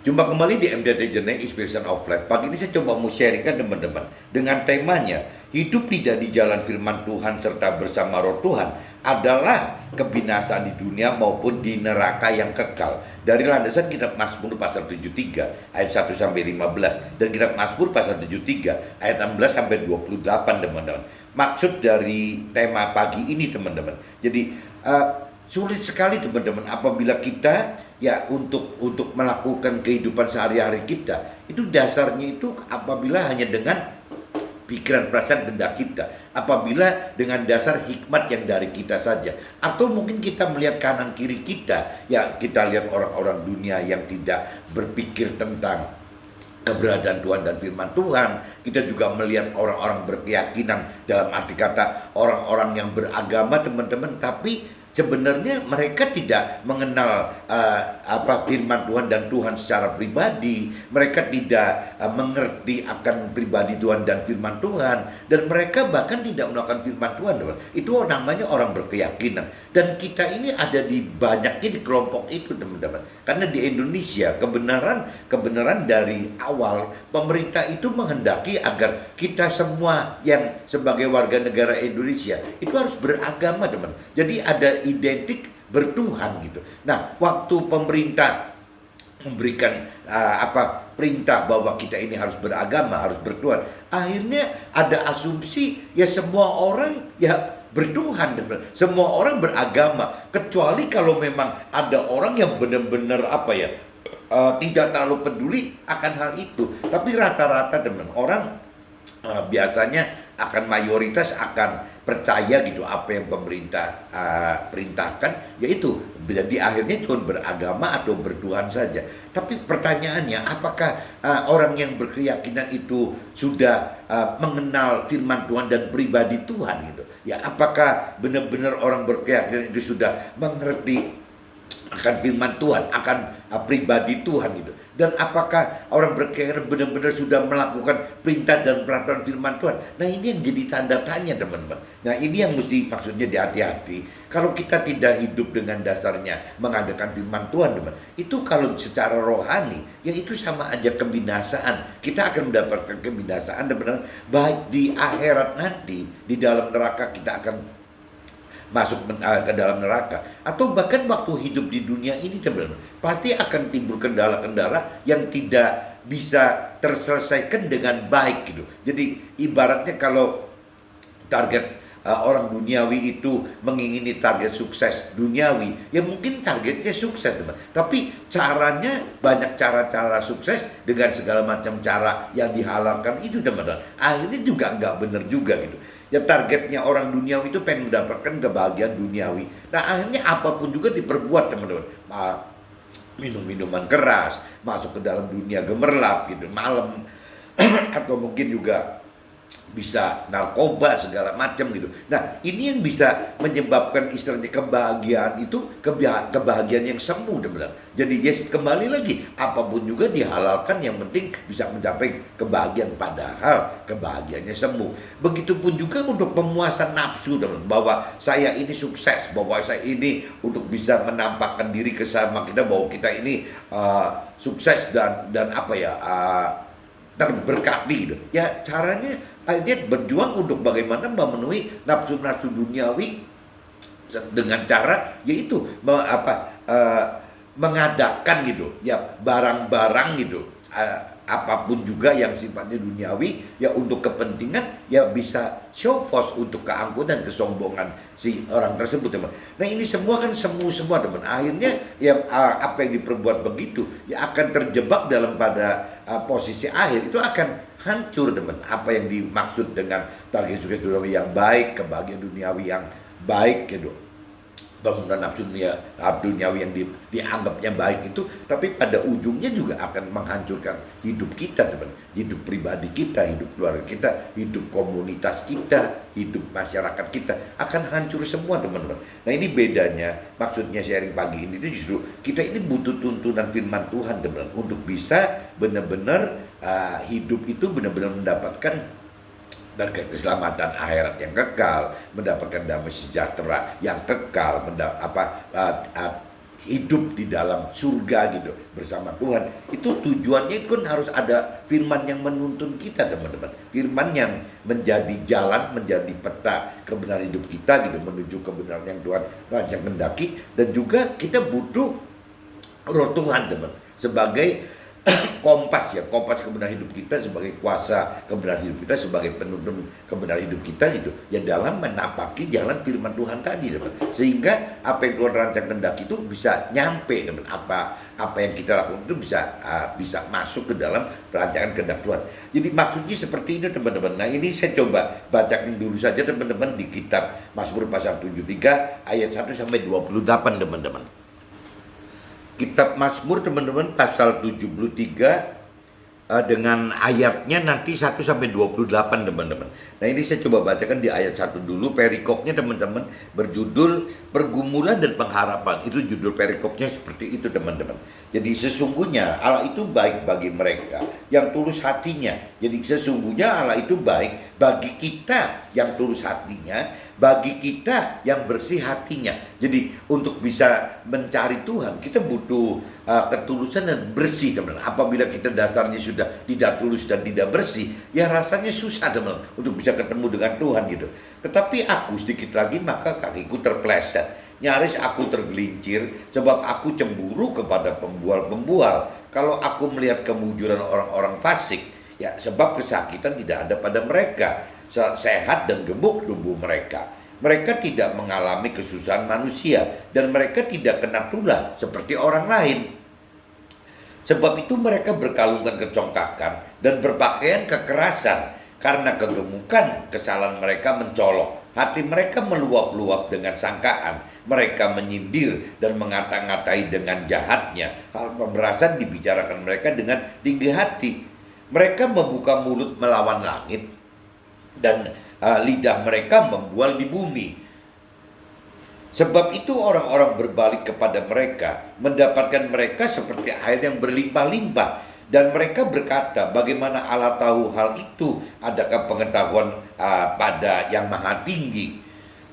Jumpa kembali di MDT Journey Inspiration of Life. Pagi ini saya coba mau sharingkan teman-teman dengan temanya hidup tidak di jalan firman Tuhan serta bersama roh Tuhan adalah kebinasaan di dunia maupun di neraka yang kekal. Dari landasan kitab Mazmur pasal 73 ayat 1 sampai 15 dan kitab Mazmur pasal 73 ayat 16 sampai 28 teman-teman. Maksud dari tema pagi ini teman-teman. Jadi sulit sekali teman-teman apabila kita ya untuk melakukan kehidupan sehari-hari kita. Itu dasarnya itu apabila hanya dengan pikiran, perasaan, benda kita, apabila dengan dasar hikmat yang dari kita saja, atau mungkin kita melihat kanan kiri kita, ya kita lihat orang-orang dunia yang tidak berpikir tentang keberadaan Tuhan dan firman Tuhan. Kita juga melihat orang-orang berkeyakinan, dalam arti kata orang-orang yang beragama teman-teman, tapi sebenarnya mereka tidak mengenal firman Tuhan dan Tuhan secara pribadi. Mereka tidak mengerti akan pribadi Tuhan dan firman Tuhan, dan mereka bahkan tidak melakukan firman Tuhan. Itu namanya orang berkeyakinan. Dan kita ini ada di banyaknya di kelompok itu teman-teman. Karena di Indonesia kebenaran dari awal pemerintah itu menghendaki agar kita semua yang sebagai warga negara Indonesia itu harus beragama teman. Jadi ada identik bertuhan gitu. Nah, waktu pemerintah memberikan perintah bahwa kita ini harus beragama, harus bertuhan, akhirnya ada asumsi ya semua orang ya bertuhan, semua orang beragama, kecuali kalau memang ada orang yang benar-benar tidak terlalu peduli akan hal itu. Tapi rata-rata teman orang biasanya akan mayoritas akan percaya gitu apa yang pemerintah perintahkan, yaitu jadi akhirnya cuma beragama atau bertuhan saja. Tapi pertanyaannya, apakah orang yang berkeyakinan itu sudah mengenal firman Tuhan dan pribadi Tuhan gitu? Ya, apakah benar-benar orang berkeyakinan itu sudah mengerti akan firman Tuhan, akan pribadi Tuhan gitu? Dan apakah orang berkeyakinan benar-benar sudah melakukan perintah dan peraturan firman Tuhan? Nah, ini yang jadi tanda tanya teman-teman. Nah, ini yang mesti maksudnya dihati-hati. Kalau kita tidak hidup dengan dasarnya mengadakan firman Tuhan teman, itu kalau secara rohani ya itu sama aja kebinasaan. Kita akan mendapatkan kebinasaan teman-teman, baik di akhirat nanti, di dalam neraka kita akan masuk ke dalam neraka, atau bahkan waktu hidup di dunia ini teman-teman, pasti akan timbul kendala-kendala yang tidak bisa terselesaikan dengan baik gitu. Jadi ibaratnya kalau target orang duniawi itu mengingini target sukses duniawi, ya mungkin targetnya sukses teman, tapi caranya banyak cara-cara sukses dengan segala macam cara yang dihalalkan itu teman-teman, akhirnya juga nggak benar juga gitu. Ya targetnya orang duniawi itu pengen mendapatkan kebahagiaan duniawi. Nah akhirnya apapun juga diperbuat teman-teman. Minum minuman keras, masuk ke dalam dunia gemerlap gitu, malam atau mungkin juga bisa narkoba segala macam gitu. Nah ini yang bisa menyebabkan istilahnya kebahagiaan itu kebahagiaan yang semu teman-teman. Jadi yes, kembali lagi apapun juga dihalalkan, yang penting bisa mencapai kebahagiaan, padahal kebahagiaannya semu. Begitupun juga untuk pemuasan nafsu teman, bahwa saya ini sukses, bahwa saya ini untuk bisa menampakkan diri ke sama kita bahwa kita ini sukses dan terberkati gitu. Ya caranya dia berjuang untuk bagaimana memenuhi nafsu-nafsu duniawi dengan cara yaitu mengadakan gitu ya barang-barang gitu, apapun juga yang sifatnya duniawi ya untuk kepentingan ya bisa show force untuk keangkuhan, kesombongan si orang tersebut teman. Nah ini semua kan semu semua teman, akhirnya ya apa yang diperbuat begitu ya akan terjebak dalam pada posisi akhir itu akan hancur teman. Apa yang dimaksud dengan target sukses duniawi yang baik, kebahagiaan duniawi yang baik gitu, bangunan nafsu duniawi yang dianggapnya baik itu, tapi pada ujungnya juga akan menghancurkan hidup kita teman, hidup pribadi kita, hidup keluarga kita, hidup komunitas kita, hidup masyarakat kita akan hancur semua teman-teman. Nah ini bedanya, maksudnya sharing pagi ini itu justru kita ini butuh tuntunan firman Tuhan teman, untuk bisa benar-benar hidup itu benar-benar mendapatkan dan keselamatan akhirat yang kekal, mendapatkan damai sejahtera yang kekal, hidup di dalam surga gitu bersama Tuhan. Itu tujuannya kan harus ada firman yang menuntun kita, teman-teman. Firman yang menjadi jalan, menjadi peta kebenaran hidup kita gitu, menuju kebenaran yang Tuhan rancang kendaki. Dan juga kita butuh Roh Tuhan, teman, sebagai kompas kebenaran hidup kita, sebagai kuasa kebenaran hidup kita, sebagai penuntun kebenaran hidup kita gitu ya, dalam menapaki jalan firman Tuhan tadi, teman. Sehingga apa yang Tuhan rancang kehendaki itu bisa nyampe, teman. Apa yang kita lakukan itu bisa masuk ke dalam rancangan kehendak Tuhan. Jadi maksudnya seperti ini, teman-teman. Nah, ini saya coba bacakan dulu saja, teman-teman, di kitab Mazmur pasal 73 ayat 1 sampai 28, teman-teman. Kitab Mazmur, teman-teman, pasal 73 dengan ayatnya nanti 1 sampai 28, teman-teman. Nah, ini saya coba bacakan di ayat 1 dulu. Perikopnya, teman-teman, berjudul Pergumulan dan Pengharapan. Itu judul perikopnya seperti itu, teman-teman. Jadi sesungguhnya Allah itu baik bagi mereka yang tulus hatinya. Jadi sesungguhnya Allah itu baik bagi kita yang tulus hatinya, bagi kita yang bersih hatinya. Jadi untuk bisa mencari Tuhan, kita butuh ketulusan dan bersih, teman-teman. Apabila kita dasarnya sudah tidak tulus dan tidak bersih, ya rasanya susah, teman-teman, untuk bisa ketemu dengan Tuhan gitu. Tetapi aku sedikit lagi maka kakiku terpleset, nyaris aku tergelincir, sebab aku cemburu kepada pembual-pembual. Kalau aku melihat kemujuran orang-orang fasik, ya sebab kesakitan tidak ada pada mereka, sehat dan gemuk tubuh mereka. Mereka tidak mengalami kesusahan manusia, dan mereka tidak kena tulah seperti orang lain. Sebab itu mereka berkalungkan kecongkakan dan berpakaian kekerasan, karena kegemukan kesalahan mereka mencolok. Hati mereka meluap-luap dengan sangkaan. Mereka menyindir dan mengata-ngatai dengan jahatnya. Hal pemerasan dibicarakan mereka dengan tinggi hati. Mereka membuka mulut melawan langit, dan lidah mereka membual di bumi. Sebab itu orang-orang berbalik kepada mereka, mendapatkan mereka seperti air yang berlimpah-limpah. Dan mereka berkata, bagaimana Allah tahu hal itu? Adakah pengetahuan pada yang maha tinggi?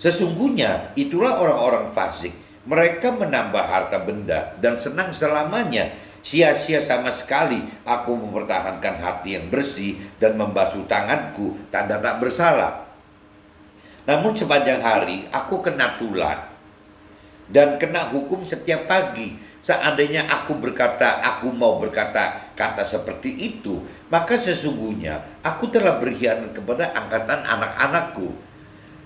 Sesungguhnya itulah orang-orang fasik. Mereka menambah harta benda dan senang selamanya. Sia-sia sama sekali aku mempertahankan hati yang bersih dan membasuh tanganku, tanda tak bersalah. Namun sepanjang hari aku kena tulah dan kena hukum setiap pagi. Seandainya aku mau berkata kata seperti itu, maka sesungguhnya aku telah berkhianat kepada angkatan anak-anakku.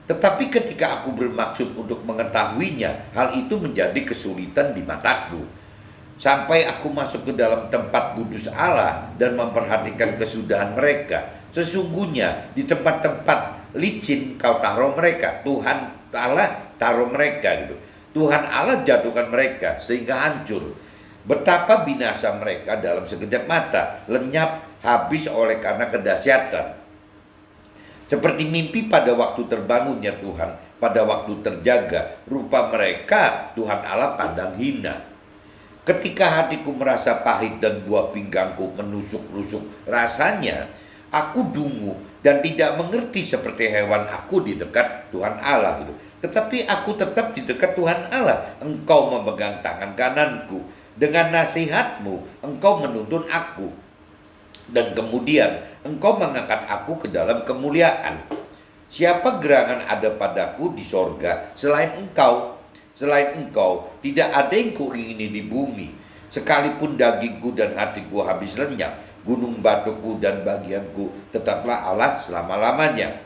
Tetapi ketika aku bermaksud untuk mengetahuinya, hal itu menjadi kesulitan di mataku. Sampai aku masuk ke dalam tempat kudus Allah dan memperhatikan kesudahan mereka. Sesungguhnya di tempat-tempat licin kau taruh mereka. Tuhan Allah taruh mereka gitu. Tuhan Allah jatuhkan mereka sehingga hancur. Betapa binasa mereka dalam sekejap mata, lenyap habis oleh karena kedahsyatan. Seperti mimpi pada waktu terbangunnya Tuhan, pada waktu terjaga, rupa mereka Tuhan Allah pandang hina. Ketika hatiku merasa pahit dan buah pinggangku menusuk-nusuk rasanya, aku dungu dan tidak mengerti seperti hewan aku di dekat Tuhan Allah gitu. Tetapi aku tetap di dekat Tuhan Allah. Engkau memegang tangan kananku. Dengan nasihatmu, engkau menuntun aku. Dan kemudian, engkau mengangkat aku ke dalam kemuliaan. Siapa gerangan ada padaku di sorga selain engkau? Selain engkau, tidak ada yang kuingini di bumi. Sekalipun dagingku dan hatiku habis lenyap, gunung batuku dan bagianku tetaplah Allah selama-lamanya.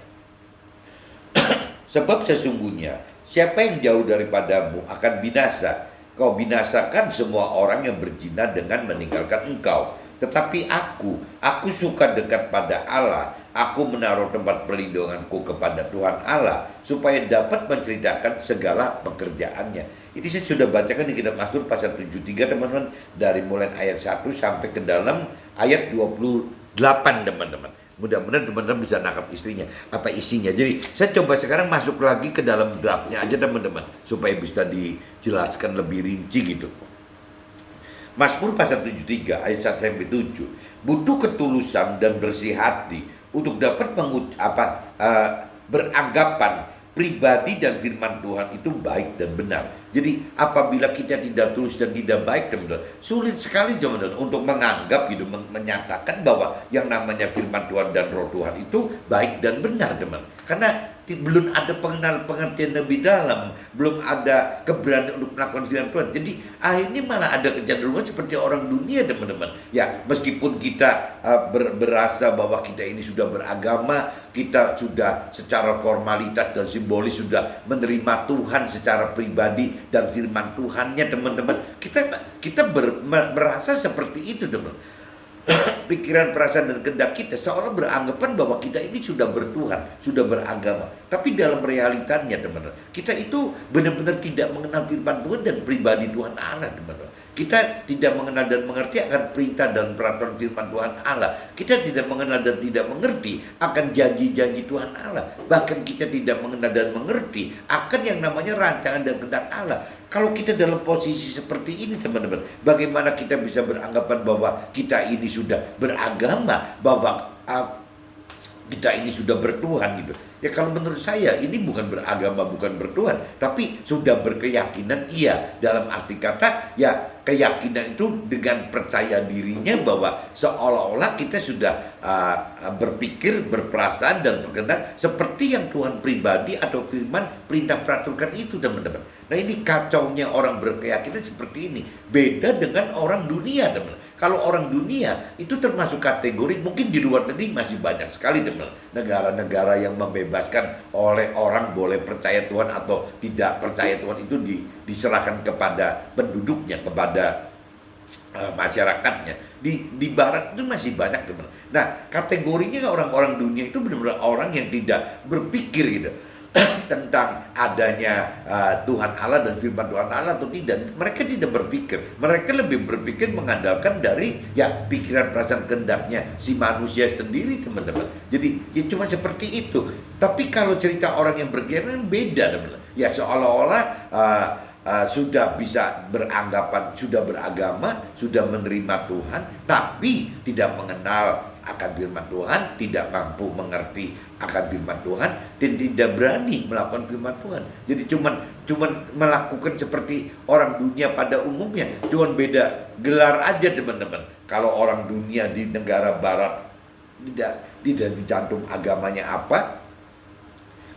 Sebab sesungguhnya siapa yang jauh daripadamu akan binasa. Kau binasakan semua orang yang berzina dengan meninggalkan engkau. Tetapi aku suka dekat pada Allah. Aku menaruh tempat perlindunganku kepada Tuhan Allah, supaya dapat menceritakan segala pekerjaannya. Ini saya sudah bacakan di kitab Mazmur pasal 73, teman-teman, dari mulai ayat 1 sampai ke dalam ayat 28, teman-teman. Mudah-mudahan teman-teman bisa nangkap apa isinya. Jadi saya coba sekarang masuk lagi ke dalam draftnya aja, teman-teman, supaya bisa dijelaskan lebih rinci gitu. Mazmur pasal 73 ayat 1 sampai 7. Butuh ketulusan dan bersih hati untuk dapat beranggapan pribadi dan firman Tuhan itu baik dan benar. Jadi apabila kita tidak tulus dan tidak baik, teman-teman, sulit sekali, teman-teman, untuk menganggap gitu, menyatakan bahwa yang namanya firman Tuhan dan roh Tuhan itu baik dan benar, teman. Karena belum ada pengertian lebih dalam, belum ada keberanian untuk melakukan firman Tuhan. Jadi akhirnya malah ada kecenderungan seperti orang dunia, teman-teman. Ya, meskipun kita berasa bahwa kita ini sudah beragama, kita sudah secara formalitas dan simbolis sudah menerima Tuhan secara pribadi dan firman Tuhannya, teman-teman. Kita merasa seperti itu, teman. Pikiran, perasaan, dan kehendak kita seolah beranggapan bahwa kita ini sudah bertuhan, sudah beragama. Tapi dalam realitanya, teman-teman, kita itu benar-benar tidak mengenal firman Tuhan dan pribadi Tuhan Allah, teman-teman. Kita tidak mengenal dan mengerti akan perintah dan peraturan firman Tuhan Allah. Kita tidak mengenal dan tidak mengerti akan janji-janji Tuhan Allah. Bahkan kita tidak mengenal dan mengerti akan yang namanya rancangan dan kehendak Allah. Kalau kita dalam posisi seperti ini, teman-teman, bagaimana kita bisa beranggapan bahwa kita ini sudah beragama, bahwa kita ini sudah bertuhan gitu. Ya kalau menurut saya ini bukan beragama, bukan bertuhan, tapi sudah berkeyakinan, iya. Dalam arti kata, ya keyakinan itu dengan percaya dirinya bahwa seolah-olah kita sudah berpikir, berperasaan, dan berkehendak seperti yang Tuhan pribadi atau firman perintah peraturan itu, teman-teman. Nah ini kacaunya orang berkeyakinan seperti ini. Beda dengan orang dunia, teman-teman. Kalau orang dunia itu termasuk kategori, mungkin di luar negeri masih banyak sekali, teman-teman, negara-negara yang membebaskan oleh orang boleh percaya Tuhan atau tidak percaya Tuhan itu diserahkan kepada penduduknya, kepada masyarakatnya. Di barat itu masih banyak, teman-teman. Nah, kategorinya orang-orang dunia itu benar-benar orang yang tidak berpikir gitu tentang adanya Tuhan Allah dan firman Tuhan Allah atau tidak. Mereka tidak berpikir. Mereka lebih berpikir mengandalkan dari ya pikiran, perasaan, kehendaknya si manusia sendiri, teman-teman. Jadi ya cuma seperti itu. Tapi kalau cerita orang yang berkeyakinan beda, teman-teman. Ya seolah-olah sudah bisa beranggapan, sudah beragama, sudah menerima Tuhan, tapi tidak mengenal akan firman Tuhan, tidak mampu mengerti akan firman Tuhan, dan tidak berani melakukan firman Tuhan. Jadi cuman melakukan seperti orang dunia pada umumnya, cuman beda gelar aja, teman-teman. Kalau orang dunia di negara barat tidak dicantum agamanya apa.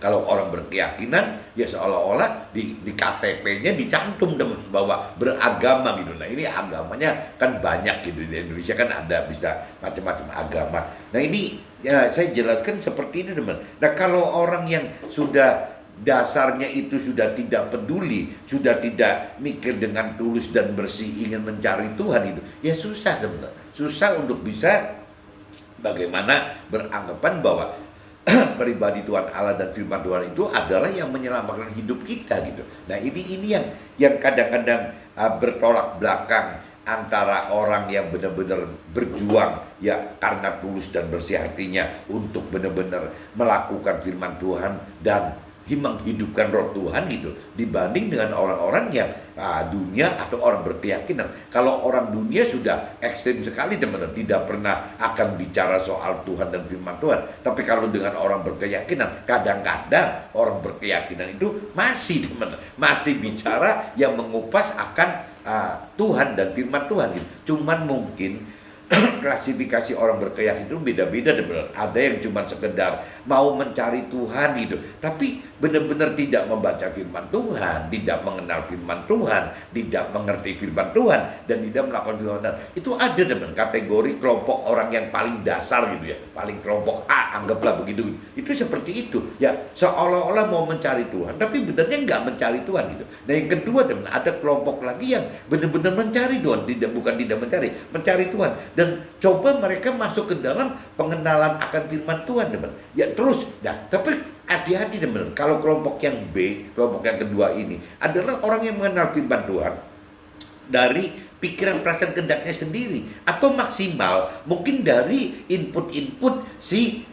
Kalau orang berkeyakinan, ya seolah-olah di KTP-nya dicantum, teman, bahwa beragama gitu. Nah ini agamanya kan banyak gitu, di Indonesia kan ada bisa macam-macam agama. Nah ini ya saya jelaskan seperti ini, teman. Nah kalau orang yang sudah dasarnya itu sudah tidak peduli, sudah tidak mikir dengan tulus dan bersih ingin mencari Tuhan itu, ya susah, teman. Susah untuk bisa bagaimana beranggapan bahwa pribadi Tuhan Allah dan firman Tuhan itu adalah yang menyelamatkan hidup kita gitu. Nah ini yang kadang-kadang bertolak belakang antara orang yang benar-benar berjuang ya karena tulus dan bersih hatinya untuk benar-benar melakukan firman Tuhan dan menghidupkan roh Tuhan gitu, dibanding dengan orang-orang yang dunia atau orang berkeyakinan. Kalau orang dunia sudah ekstrim sekali, teman-teman, tidak pernah akan bicara soal Tuhan dan firman Tuhan. Tapi kalau dengan orang berkeyakinan, kadang-kadang orang berkeyakinan itu masih, teman-teman, masih bicara yang mengupas akan Tuhan dan firman Tuhan gitu. Cuman mungkin klasifikasi orang berkeyakinan itu beda-beda, benar. Ada yang cuma sekedar mau mencari Tuhan gitu, tapi benar-benar tidak membaca firman Tuhan, tidak mengenal firman Tuhan, tidak mengerti firman Tuhan, dan tidak melakukan firman Tuhan. Itu ada, teman, kategori kelompok orang yang paling dasar gitu ya, paling kelompok A, anggaplah begitu. Itu seperti itu ya, seolah-olah mau mencari Tuhan, tapi benarnya nggak mencari Tuhan gitu. Nah yang kedua, teman, ada kelompok lagi yang benar-benar mencari Tuhan, bukan tidak mencari Tuhan. Dan coba mereka masuk ke dalam pengenalan akan firman Tuhan, teman. Ya terus, nah, tapi hati-hati, teman. Kalau kelompok yang B, kelompok yang kedua ini adalah orang yang mengenal firman Tuhan dari pikiran, perasaan, kehendaknya sendiri, atau maksimal mungkin dari input-input si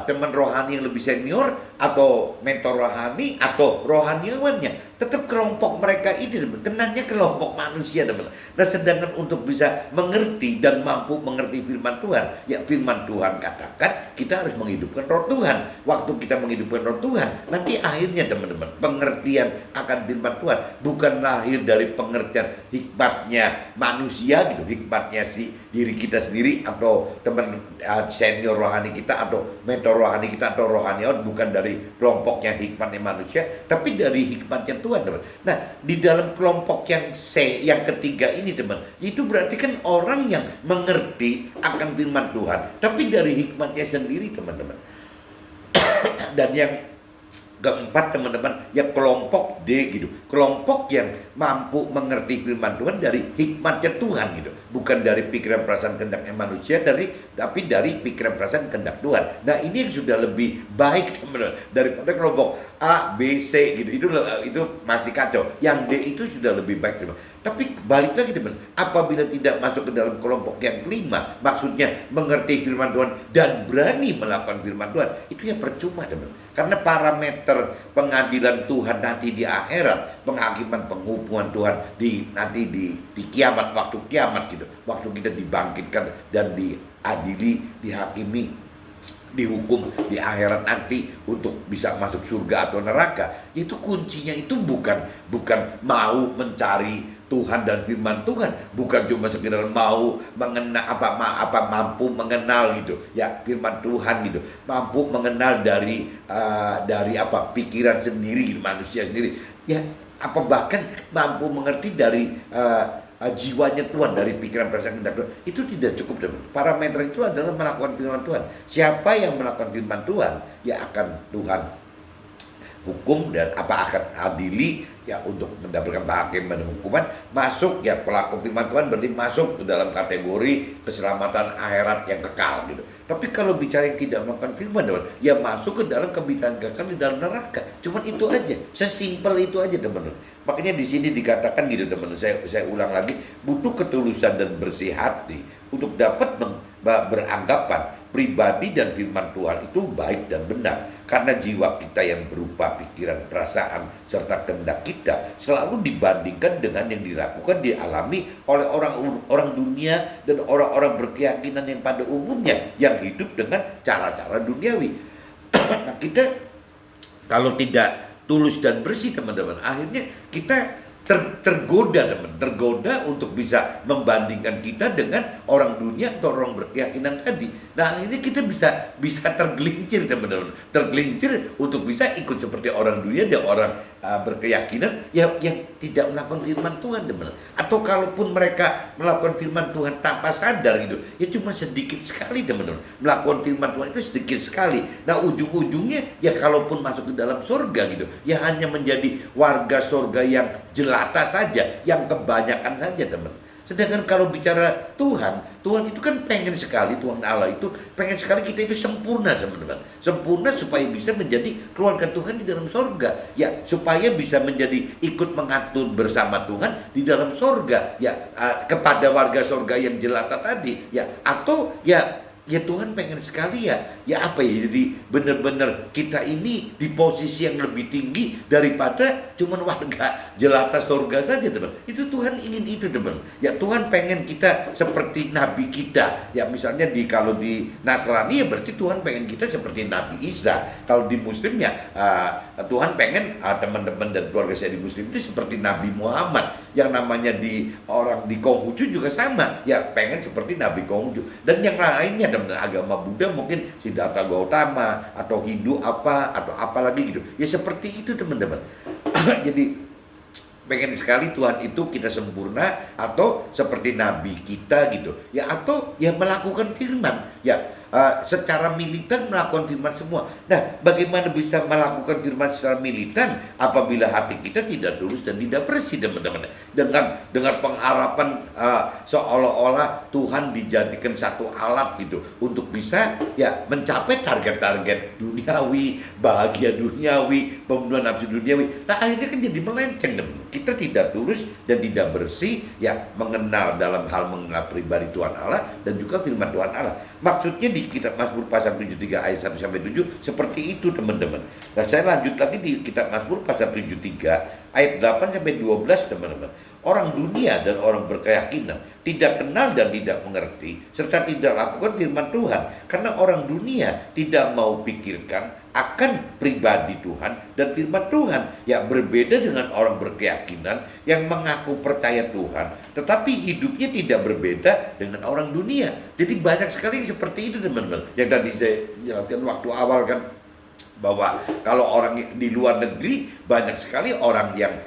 teman rohani yang lebih senior atau mentor rohani atau rohaniawannya, tetap kelompok mereka ini kenanya kelompok manusia teman. Nah sedangkan untuk bisa mengerti dan mampu mengerti firman Tuhan, ya firman Tuhan katakan kita harus menghidupkan roh Tuhan. Waktu kita menghidupkan roh Tuhan, nanti akhirnya teman-teman pengertian akan firman Tuhan bukan lahir dari pengertian hikmatnya manusia gitu, hikmatnya si diri kita sendiri atau teman senior rohani kita atau mentor rohani kita atau rohaniawan, bukan dari kelompoknya hikmatnya manusia, tapi dari hikmatnya Tuhan teman. Nah di dalam kelompok yang yang ketiga ini teman, itu berarti kan orang yang mengerti akan firman Tuhan tapi dari hikmatnya sendiri teman-teman. Dan yang keempat teman-teman, ya kelompok D gitu, kelompok yang mampu mengerti firman Tuhan dari hikmatnya Tuhan gitu, bukan dari pikiran perasaan kehendaknya manusia, tapi dari pikiran perasaan kehendak Tuhan. Nah ini yang sudah lebih baik teman-teman daripada kelompok A, B, C gitu, itu masih kacau. Yang D itu sudah lebih baik teman. Tapi balik lagi teman, apabila tidak masuk ke dalam kelompok yang kelima, maksudnya mengerti firman Tuhan dan berani melakukan firman Tuhan, itu ya percuma teman. Karena parameter pengadilan Tuhan nanti di akhirat, penghakiman penghukuman Tuhan nanti di kiamat, waktu kiamat gitu, waktu kita dibangkitkan dan diadili, dihakimi, dihukum di akhirat nanti untuk bisa masuk surga atau neraka, itu kuncinya itu bukan mau mencari Tuhan dan firman Tuhan, bukan cuma sekedar mau mengenal mampu mengenal gitu ya firman Tuhan gitu, mampu mengenal dari pikiran sendiri gitu, manusia sendiri ya, bahkan mampu mengerti dari jiwanya Tuhan, dari pikiran perasaan kehendak Tuhan, itu tidak cukup teman. Parameter itu adalah melakukan firman Tuhan. Siapa yang melakukan firman Tuhan, ya akan Tuhan hukum dan akan adili ya, untuk mendapatkan kehakiman dan hukuman. Masuk ya pelaku firman Tuhan berarti masuk ke dalam kategori keselamatan akhirat yang kekal gitu. Tapi kalau bicara yang tidak melakukan firman Tuhan, ya masuk ke dalam kebinaan kekal di dalam neraka. Cuman itu aja, sesimpel itu aja teman-teman. Makanya di sini dikatakan gitu teman-teman, saya ulang lagi, butuh ketulusan dan bersih hati untuk dapat beranggapan pribadi dan firman Tuhan itu baik dan benar. Karena jiwa kita yang berupa pikiran, perasaan, serta kehendak kita selalu dibandingkan dengan yang dilakukan, dialami oleh orang dunia dan orang-orang berkeyakinan yang pada umumnya yang hidup dengan cara-cara duniawi. Nah kita kalau tidak tulus dan bersih teman-teman, akhirnya kita tergoda untuk bisa membandingkan kita dengan orang dunia atau orang berkeyakinan tadi. Nah ini kita bisa tergelincir teman-teman, tergelincir untuk bisa ikut seperti orang dunia dan orang berkeyakinan yang tidak melakukan firman Tuhan teman-teman. Atau kalaupun mereka melakukan firman Tuhan tanpa sadar gitu, ya cuma sedikit sekali teman-teman. Melakukan firman Tuhan itu sedikit sekali. Nah ujung-ujungnya ya kalaupun masuk ke dalam surga gitu, ya hanya menjadi warga surga yang jelata saja, yang kebanyakan saja teman. Sedangkan kalau bicara Tuhan itu kan pengen sekali, Tuhan Allah itu pengen sekali kita itu sempurna teman-teman. Sempurna supaya bisa menjadi keluarga Tuhan di dalam sorga. Ya supaya bisa menjadi ikut mengatur bersama Tuhan di dalam sorga. Ya kepada warga sorga yang jelata tadi. Ya atau ya Tuhan pengen sekali jadi benar-benar kita ini di posisi yang lebih tinggi daripada cuman warga jelata surga saja teman. Itu Tuhan ingin itu teman. Ya Tuhan pengen kita seperti nabi kita. Ya misalnya kalau di Nasrani ya berarti Tuhan pengen kita seperti Nabi Isa. Kalau di Muslim ya Tuhan pengen teman-teman dan keluarga saya di Muslim itu seperti Nabi Muhammad. Yang namanya di orang di Konghucu juga sama. Ya pengen seperti Nabi Konghucu. Dan yang lainnya teman, agama Buddha mungkin Siddhartha Gautama atau Hindu atau apa lagi gitu. Ya seperti itu teman-teman. Jadi pengen sekali Tuhan itu kita sempurna atau seperti nabi kita gitu. Ya atau ya melakukan firman. Ya secara militan melakukan firman semua. Nah, bagaimana bisa melakukan firman secara militan apabila hati kita tidak tulus dan tidak bersih teman-teman. Dengan pengharapan seolah-olah Tuhan dijadikan satu alat gitu untuk bisa ya mencapai target-target duniawi, bahagia duniawi, pemenuhan nafsu duniawi. Nah, akhirnya kan jadi melenceng teman. Kita tidak tulus dan tidak bersih ya mengenal dalam hal mengenal pribadi Tuhan Allah dan juga firman Tuhan Allah. Maksudnya di kitab Mazmur pasal 73 ayat 1 sampai 7 seperti itu teman-teman. Nah, saya lanjut lagi di kitab Mazmur pasal 73 ayat 8 sampai 12 teman-teman. Orang dunia dan orang berkeyakinan tidak kenal dan tidak mengerti serta tidak lakukan firman Tuhan, karena orang dunia tidak mau pikirkan akan pribadi Tuhan dan firman Tuhan, yang berbeda dengan orang berkeyakinan yang mengaku percaya Tuhan tetapi hidupnya tidak berbeda dengan orang dunia. Jadi banyak sekali yang seperti itu teman-teman, yang tadi saya jelaskan waktu awal kan, bahwa kalau orang di luar negeri banyak sekali orang yang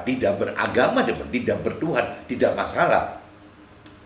tidak beragama, tidak bertuhan, tidak masalah.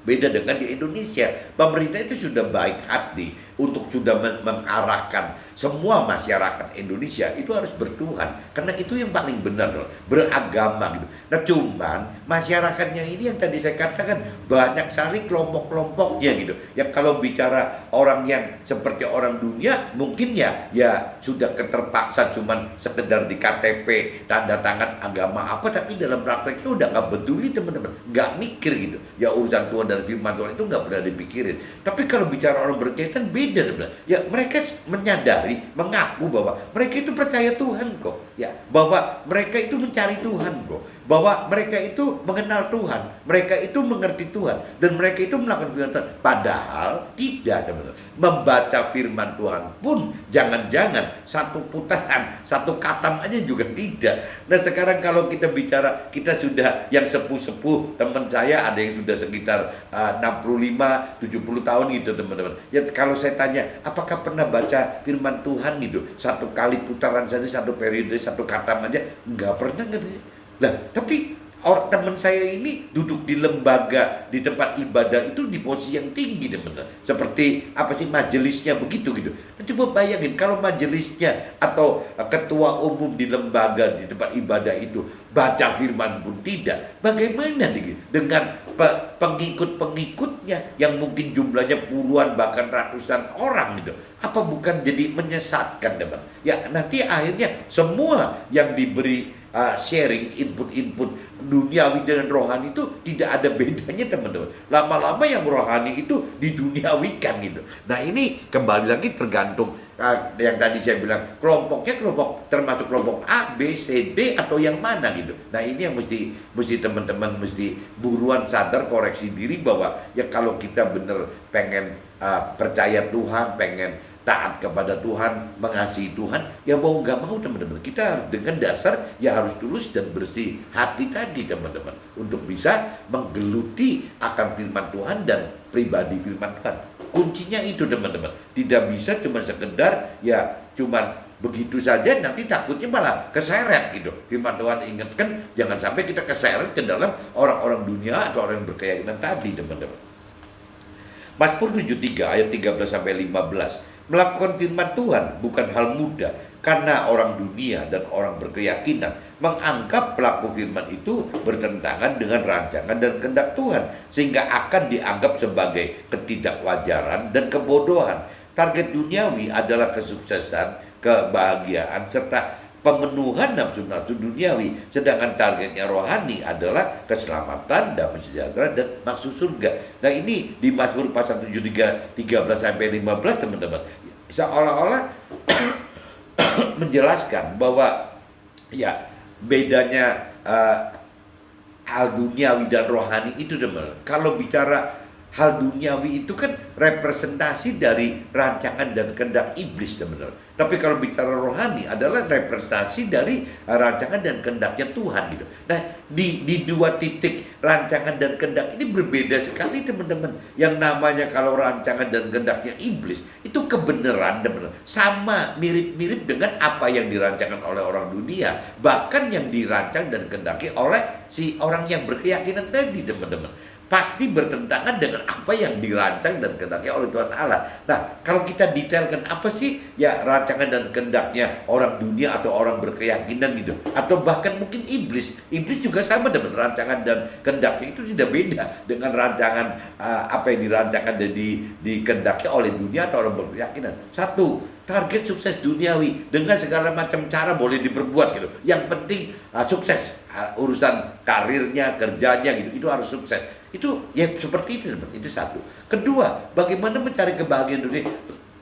Beda dengan di Indonesia, pemerintah itu sudah baik hati untuk sudah mengarahkan semua masyarakat Indonesia itu harus bertuhan, karena itu yang paling benar, beragama gitu. Nah, cuman masyarakatnya ini yang tadi saya katakan banyak sekali kelompok-kelompoknya gitu. Yang kalau bicara orang yang seperti orang dunia, mungkin ya sudah keterpaksa cuman sekedar di KTP tanda tangan agama apa, tapi dalam prakteknya udah nggak peduli teman-teman, nggak mikir gitu. Ya urusan Tuhan dan firman Tuhan itu nggak pernah dipikirin. Tapi kalau bicara orang berkaitan beda sebenarnya. Ya mereka menyadari, mengaku bahwa mereka itu percaya Tuhan kok. Ya, bahwa mereka itu mencari Tuhan kok. Bahwa mereka itu mengenal Tuhan, mereka itu mengerti Tuhan, dan mereka itu melakukan firman Tuhan. Padahal tidak teman-teman. Membaca firman Tuhan pun jangan-jangan satu putaran, satu katam aja juga tidak. Nah, sekarang kalau kita bicara, kita sudah yang sepuh-sepuh, teman saya ada yang sudah sekitar 65-70 tahun gitu teman-teman. Ya kalau saya tanya, apakah pernah baca firman Tuhan gitu satu kali putaran saja, satu periode, satu katam aja? Nggak pernah katanya. Lah, tapi orang teman saya ini duduk di lembaga, di tempat ibadah itu di posisi yang tinggi teman-teman. Seperti apa sih, majelisnya begitu gitu. Nah, coba bayangin kalau majelisnya atau ketua umum di lembaga, di tempat ibadah itu baca firman pun tidak, bagaimana nih dengan pengikut-pengikutnya yang mungkin jumlahnya puluhan bahkan ratusan orang gitu? Apa bukan jadi menyesatkan teman? Ya nanti akhirnya semua yang diberi sharing input-input duniawi dengan rohani itu tidak ada bedanya teman-teman. Lama-lama yang rohani itu diduniawikan gitu. Nah, ini kembali lagi tergantung yang tadi saya bilang, kelompoknya kelompok termasuk kelompok A, B, C, D atau yang mana gitu. Nah, ini yang mesti teman-teman mesti buruan sadar, koreksi diri bahwa ya kalau kita bener pengen percaya Tuhan, pengen taat kepada Tuhan, mengasihi Tuhan, ya mau nggak mau teman-teman, kita harus dengan dasar ya harus tulus dan bersih hati tadi teman-teman, untuk bisa menggeluti akan firman Tuhan dan pribadi firman Tuhan. Kuncinya itu teman-teman, tidak bisa cuma sekedar ya cuma begitu saja, nanti takutnya malah keseret gitu. Firman Tuhan ingatkan jangan sampai kita keseret ke dalam orang-orang dunia atau orang yang berkeyakinan tadi teman-teman. Mazmur 73 ayat 13 sampai 15. Melakukan firman Tuhan bukan hal mudah, karena orang dunia dan orang berkeyakinan menganggap pelaku firman itu bertentangan dengan rancangan dan kehendak Tuhan, sehingga akan dianggap sebagai ketidakwajaran dan kebodohan. Target duniawi adalah kesuksesan, kebahagiaan, serta pemenuhan nafsu-nafsu duniawi, sedangkan targetnya rohani adalah keselamatan, damai sejahtera, dan maksud surga. Nah, ini di Mazmur pasal 73 13 sampai 15 teman-teman, seolah-olah menjelaskan bahwa ya bedanya hal duniawi dan rohani itu teman. Kalau bicara hal duniawi itu kan representasi dari rancangan dan kehendak iblis teman-teman. Tapi kalau bicara rohani adalah representasi dari rancangan dan kehendaknya Tuhan gitu. Nah, di dua titik rancangan dan kehendak ini berbeda sekali teman-teman. Yang namanya kalau rancangan dan kehendaknya iblis itu kebenaran teman-teman, sama mirip-mirip dengan apa yang dirancangkan oleh orang dunia, bahkan yang dirancang dan kehendaki oleh si orang yang berkeyakinan tadi teman-teman, pasti bertentangan dengan apa yang dirancang dan kehendaki oleh Tuhan Allah. Nah, kalau kita detailkan apa sih ya rancangan dan kehendaknya orang dunia atau orang berkeyakinan gitu, atau bahkan mungkin iblis. Iblis juga sama dengan rancangan dan kehendaknya itu tidak beda dengan rancangan apa yang dirancangkan dan dikehendaki oleh dunia atau orang berkeyakinan. Satu, target sukses duniawi dengan segala macam cara boleh diperbuat gitu. Yang penting sukses, urusan karirnya, kerjanya gitu, itu harus sukses. Itu ya seperti itu teman. Itu satu. Kedua, bagaimana mencari kebahagiaan dunia?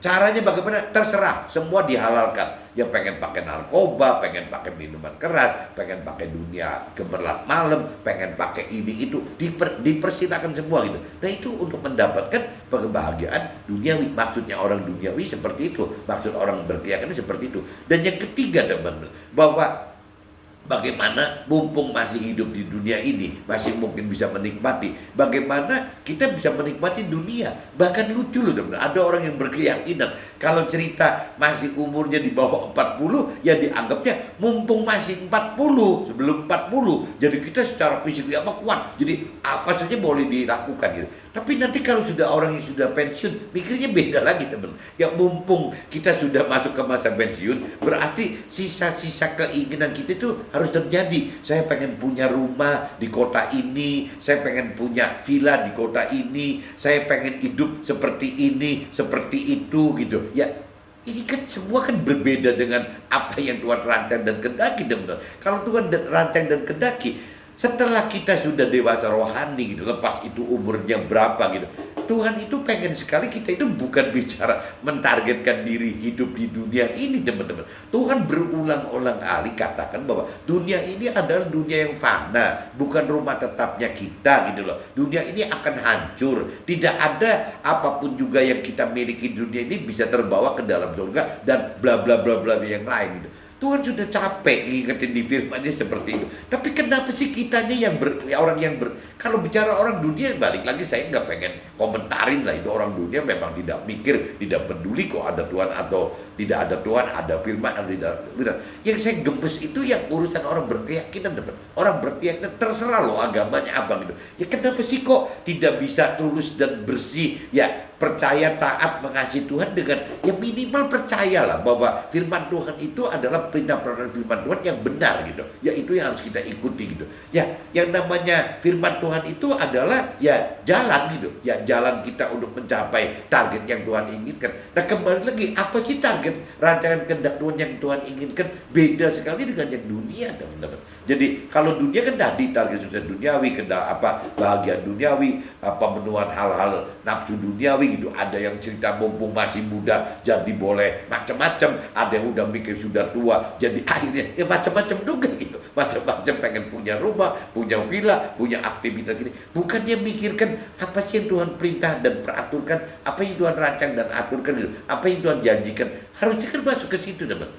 Caranya bagaimana? Terserah, semua dihalalkan. Yang pengen pakai narkoba, pengen pakai minuman keras, pengen pakai dunia gemerlap malam, pengen pakai ini itu, dipersilakan semua gitu. Nah itu untuk mendapatkan kebahagiaan duniawi. Maksudnya orang duniawi seperti itu, maksud orang berkeyakinan seperti itu. Dan yang ketiga teman-teman, bahwa bagaimana mumpung masih hidup di dunia ini, masih mungkin bisa menikmati. Bagaimana kita bisa menikmati dunia. Bahkan lucu loh teman, ada orang yang berkeyakinan kalau cerita masih umurnya di bawah 40, ya dianggapnya mumpung masih 40, sebelum 40. Jadi kita secara fisik apa kuat. Jadi apa saja boleh dilakukan gitu. Tapi nanti kalau sudah orang yang sudah pensiun, mikirnya beda lagi teman. Ya mumpung kita sudah masuk ke masa pensiun, berarti sisa-sisa keinginan kita itu harus terjadi. Saya pengen punya rumah di kota ini, saya pengen punya villa di kota ini, saya pengen hidup seperti ini, seperti itu gitu. Ya ini kan semua kan berbeda dengan apa yang Tuhan rancang dan kehendaki teman-teman. Kalau Tuhan rancang dan kehendaki, setelah kita sudah dewasa rohani gitu, lepas itu umurnya berapa gitu, Tuhan itu pengen sekali kita itu bukan bicara mentargetkan diri hidup di dunia ini teman-teman. Tuhan berulang-ulang kali katakan bahwa dunia ini adalah dunia yang fana, bukan rumah tetapnya kita gitu loh. Dunia ini akan hancur, tidak ada apapun juga yang kita miliki di dunia ini bisa terbawa ke dalam surga dan bla bla bla bla yang lain gitu. Tuhan sudah capek ngingetin di firman-Nya seperti itu. Tapi kenapa sih kitanya kalau bicara orang dunia, balik lagi saya nggak pengen komentarin lah, itu orang dunia memang tidak mikir, tidak peduli kok ada Tuhan atau tidak ada Tuhan, ada firman atau tidak. Yang saya gemes itu yang urusan orang berkeyakinan teman. Orang berkeyakinan terserah loh agamanya apa gitu. Ya kenapa sih kok tidak bisa tulus dan bersih, ya percaya, taat, mengasihi Tuhan dengan ya minimal percayalah bahwa firman Tuhan itu adalah perintah-perintah firman Tuhan yang benar gitu. Ya itu yang harus kita ikuti gitu. Ya yang namanya firman Tuhan itu adalah ya jalan gitu. Ya jalan kita untuk mencapai target yang Tuhan inginkan. Nah kembali lagi, apa sih target rancangan kehendak Tuhan yang Tuhan inginkan? Beda sekali dengan yang dunia teman-teman. Jadi kalau dunia kan tadi target sukses duniawi, bahagia duniawi, pemenuhan hal-hal nafsu duniawi gitu. Ada yang cerita mumpung masih muda jadi boleh macam-macam, ada yang udah mikir sudah tua jadi akhirnya ya macam-macam juga gitu. Macam-macam pengen punya rumah, punya villa, punya aktivitas ini. Bukannya mikirkan apa sih yang Tuhan perintah dan peraturkan, apa yang Tuhan rancang dan aturkan gitu. Apa yang Tuhan janjikan. Harusnya kan masuk ke situ teman.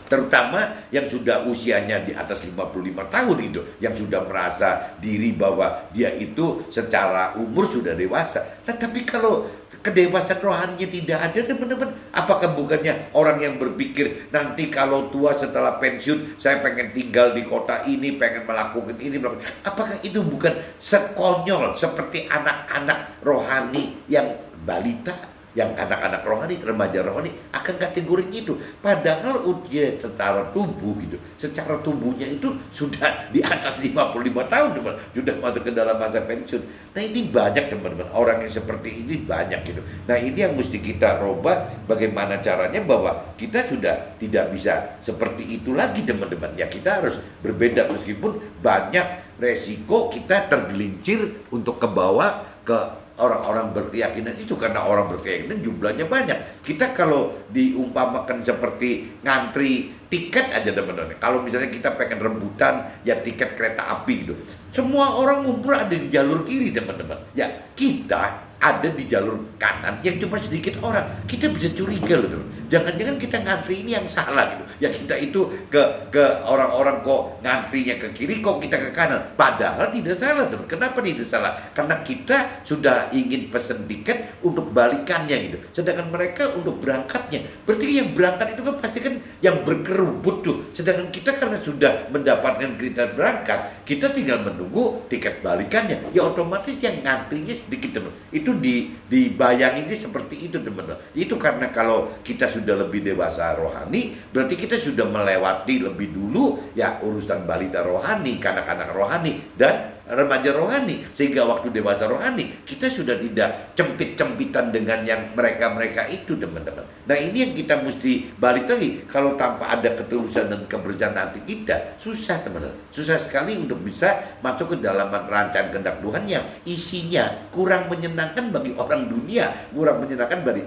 Terutama yang sudah usianya di atas 55 tahun itu, yang sudah merasa diri bahwa dia itu secara umur sudah dewasa. Nah, tapi kalau kedewasaan rohaninya tidak ada teman-teman, apakah bukannya orang yang berpikir nanti kalau tua setelah pensiun saya pengen tinggal di kota ini, pengen melakukan ini, apakah itu bukan sekonyol seperti anak-anak rohani yang balita, yang anak-anak rohani, remaja rohani akan kategori itu. Padahal usia secara tubuh gitu, secara tubuhnya itu sudah di atas 55 tahun teman, sudah masuk ke dalam masa pensiun. Nah ini banyak teman-teman, orang yang seperti ini banyak gitu. Nah ini yang mesti kita robah, bagaimana caranya bahwa kita sudah tidak bisa seperti itu lagi teman-teman. Ya kita harus berbeda meskipun banyak resiko kita tergelincir untuk ke bawah ke orang-orang berkeyakinan itu, karena orang berkeyakinan jumlahnya banyak. Kita kalau diumpamakan seperti ngantri tiket aja teman-teman, kalau misalnya kita pengen rebutan ya tiket kereta api gitu, semua orang ngumpul ada di jalur kiri teman-teman. Ya kita ada di jalur kanan yang cuma sedikit orang, kita bisa curiga loh teman. Jangan-jangan kita ngantri ini yang salah gitu. Ya kita itu ke orang-orang kok ngantrinya ke kiri, kok kita ke kanan. Padahal tidak salah teman. Kenapa tidak salah? Karena kita sudah ingin pesen tiket untuk balikannya gitu. Sedangkan mereka untuk berangkatnya. Berarti yang berangkat itu kan pasti kan yang berkerubut tuh. Sedangkan kita karena sudah mendapatkan kriteria berangkat, kita tinggal menunggu tiket balikannya. Ya otomatis yang ngantrinya sedikit teman. Itu dibayanginnya seperti itu teman-teman. Itu karena kalau kita sudah lebih dewasa rohani, berarti kita sudah melewati lebih dulu ya urusan balita rohani, kanak-kanak rohani, dan remaja rohani, sehingga waktu dewasa rohani kita sudah tidak cempit-cempitan dengan yang mereka-mereka itu, teman-teman. Nah, ini yang kita mesti balik lagi. Kalau tanpa ada ketulusan dan kebersihan hati kita, susah, teman-teman. Susah sekali untuk bisa masuk ke dalam rancangan kehendak Tuhan yang isinya kurang menyenangkan bagi orang dunia, kurang menyenangkan bagi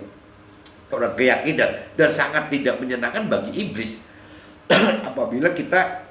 orang keyakinan, dan sangat tidak menyenangkan bagi iblis. Apabila kita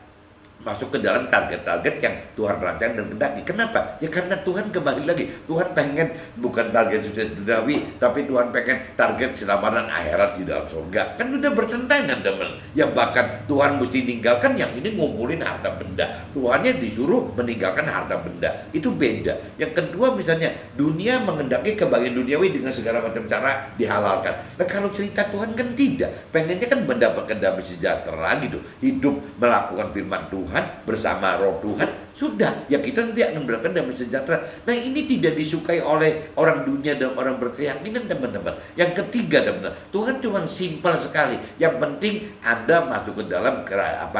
masuk ke dalam target-target yang Tuhan rancang dan kehendaki. Kenapa? Ya karena Tuhan kembali lagi, Tuhan pengen bukan target sukses duniawi, tapi Tuhan pengen target keselamatan akhirat di dalam surga. Kan udah bertentangan, teman. Yang bahkan Tuhan mesti ninggalkan yang ini ngumpulin harta benda. Tuhannya disuruh meninggalkan harta benda. Itu beda. Yang kedua, misalnya dunia mengendaki kebahagiaan duniawi dengan segala macam cara dihalalkan. Nah, kalau cerita Tuhan kan tidak. Pengennya kan mendapatkan damai sejahtera gitu. Hidup melakukan firman Tuhan bersama roh Tuhan, sudah, ya kita nanti akan mendapatkan damai sejahtera. Nah, ini tidak disukai oleh orang dunia dan orang berkeyakinan, teman-teman. Yang ketiga, teman-teman, Tuhan cuma simpel sekali. Yang penting Anda masuk ke dalam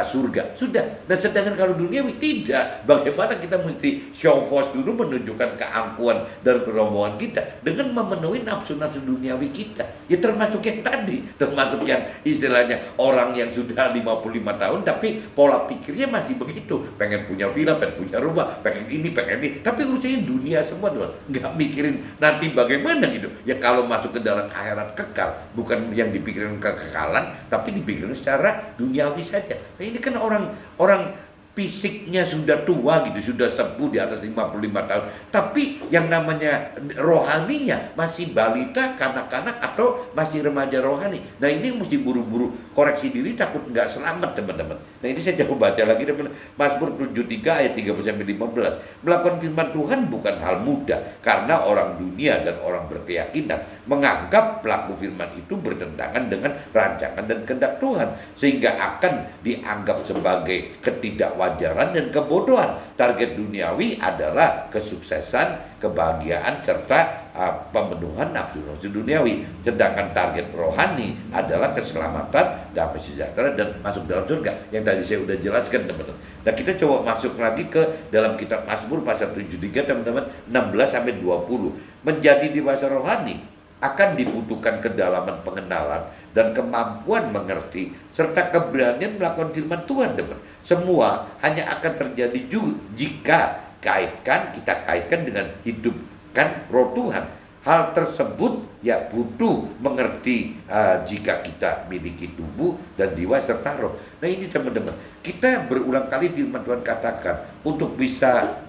surga, sudah. Dan sedangkan kalau duniawi tidak. Bagaimana kita mesti show force dulu menunjukkan keangkuhan dan kerombongan kita dengan memenuhi nafsu-nafsu duniawi kita. Ya termasuk yang tadi, termasuk yang istilahnya orang yang sudah 55 tahun tapi pola pikirnya masih begitu, pengen punya villa, pengen punya rumah, pengen ini, tapi urusannya dunia semua, teman. Nggak mikirin nanti bagaimana gitu. Ya kalau masuk ke dalam akhirat kekal, bukan yang dipikirin kekekalan, tapi dipikirin secara duniawi saja. Nah, ini kan orang fisiknya sudah tua gitu, sudah sepuh di atas 55 tahun, tapi yang namanya rohaninya masih balita, kanak-kanak, atau masih remaja rohani. Nah, ini mesti buru-buru koreksi diri, takut nggak selamat, teman-teman. Nah, ini saya coba baca lagi, teman-teman. Mazmur 73 ayat 13-15. Melakukan firman Tuhan bukan hal mudah, karena orang dunia dan orang berkeyakinan menganggap pelaku firman itu bertentangan dengan rancangan dan kehendak Tuhan, sehingga akan dianggap sebagai ketidakwajaran dan kebodohan. Target duniawi adalah kesuksesan, kebahagiaan, serta pemenuhan nafsu-nafsu duniawi. Sedangkan target rohani adalah keselamatan, damai sejahtera, dan masuk dalam surga. Yang tadi saya sudah jelaskan, teman-teman. Nah, kita coba masuk lagi ke dalam kitab Mazmur pasal 73, teman-teman, 16-20. Menjadi dewasa rohani akan dibutuhkan kedalaman pengenalan dan kemampuan mengerti serta keberanian melakukan firman Tuhan, teman. Semua hanya akan terjadi jika kita kaitkan dengan hidupkan roh Tuhan. Hal tersebut ya butuh mengerti jika kita miliki tubuh dan jiwa serta roh. Nah, ini, teman-teman, kita berulang kali firman Tuhan katakan untuk bisa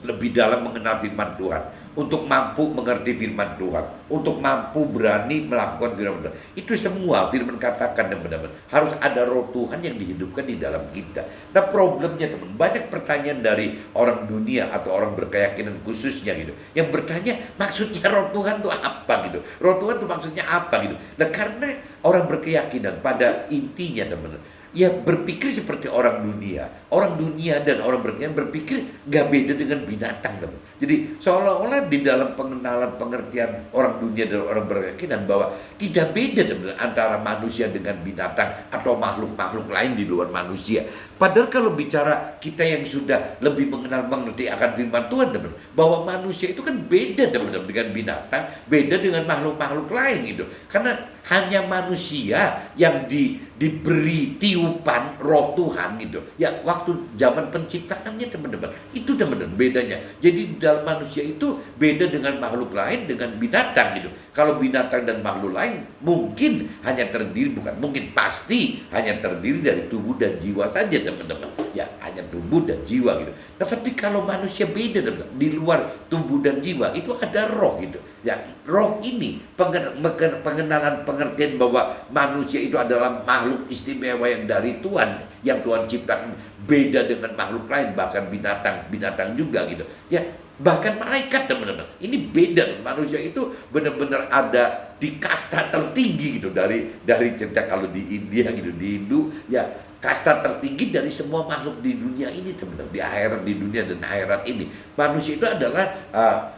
lebih dalam mengenal firman Tuhan, untuk mampu mengerti firman Tuhan, untuk mampu berani melakukan firman Tuhan. Itu semua firman katakan, teman-teman, harus ada roh Tuhan yang dihidupkan di dalam kita. Nah, problemnya, teman, banyak pertanyaan dari orang dunia atau orang berkeyakinan khususnya gitu, yang bertanya maksudnya roh Tuhan itu apa gitu, roh Tuhan itu maksudnya apa gitu. Nah, karena orang berkeyakinan pada intinya, teman-teman, ya berpikir seperti orang dunia. Orang dunia dan orang berkeyakinan berpikir gak beda dengan binatang, teman. Jadi seolah-olah di dalam pengenalan pengertian orang dunia dan orang berkeyakinan bahwa tidak beda, teman, antara manusia dengan binatang atau makhluk-makhluk lain di luar manusia. Padahal kalau bicara kita yang sudah lebih mengerti akan firman Tuhan, teman, bahwa manusia itu kan beda, teman, dengan binatang, beda dengan makhluk-makhluk lain gitu. Karena hanya manusia yang diberi tiupan roh Tuhan gitu. Ya, waktu zaman penciptaannya, teman-teman. Itu, teman-teman, bedanya. Jadi di dalam manusia itu beda dengan makhluk lain, dengan binatang gitu. Kalau binatang dan makhluk lain mungkin hanya terdiri, bukan mungkin, pasti hanya terdiri dari tubuh dan jiwa saja, teman-teman. Ya, hanya tubuh dan jiwa gitu. Nah, tapi kalau manusia beda, teman-teman. Di luar tubuh dan jiwa itu ada roh gitu. Ya, roh ini pengenalan pengertian bahwa manusia itu adalah makhluk istimewa yang dari Tuhan, yang Tuhan ciptakan, beda dengan makhluk lain, bahkan binatang juga gitu. Ya, bahkan malaikat, teman-teman. Ini beda. Manusia itu benar-benar ada di kasta tertinggi gitu, dari cerita kalau di India gitu, di Hindu ya, kasta tertinggi dari semua makhluk di dunia ini, teman-teman, di akhirat, di dunia dan akhirat ini. Manusia itu adalah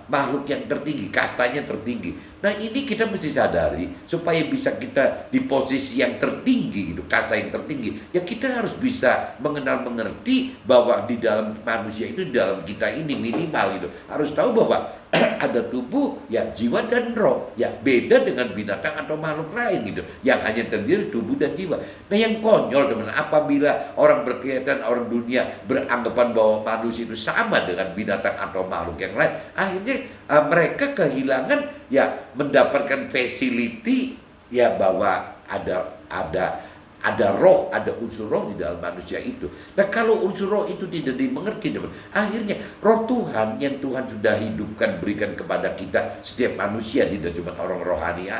makhluk yang tertinggi, kastanya tertinggi. Nah, ini kita mesti sadari supaya bisa kita di posisi yang tertinggi gitu, kasta yang tertinggi. Ya kita harus bisa mengenal mengerti bahwa di dalam manusia itu, di dalam kita ini minimal gitu, harus tahu bahwa ada tubuh, ya jiwa dan roh, ya beda dengan binatang atau makhluk lain gitu, yang hanya terdiri tubuh dan jiwa. Nah, yang konyol teman, apabila orang berkeyakinan, orang dunia beranggapan bahwa manusia itu sama dengan binatang atau makhluk yang lain, akhirnya mereka kehilangan ya mendapatkan facility ya bahwa ada roh, ada unsur roh di dalam manusia itu. Nah, kalau unsur roh itu tidak dimengerti, teman, akhirnya roh Tuhan yang Tuhan sudah hidupkan, berikan kepada kita, setiap manusia, tidak cuma orang rohani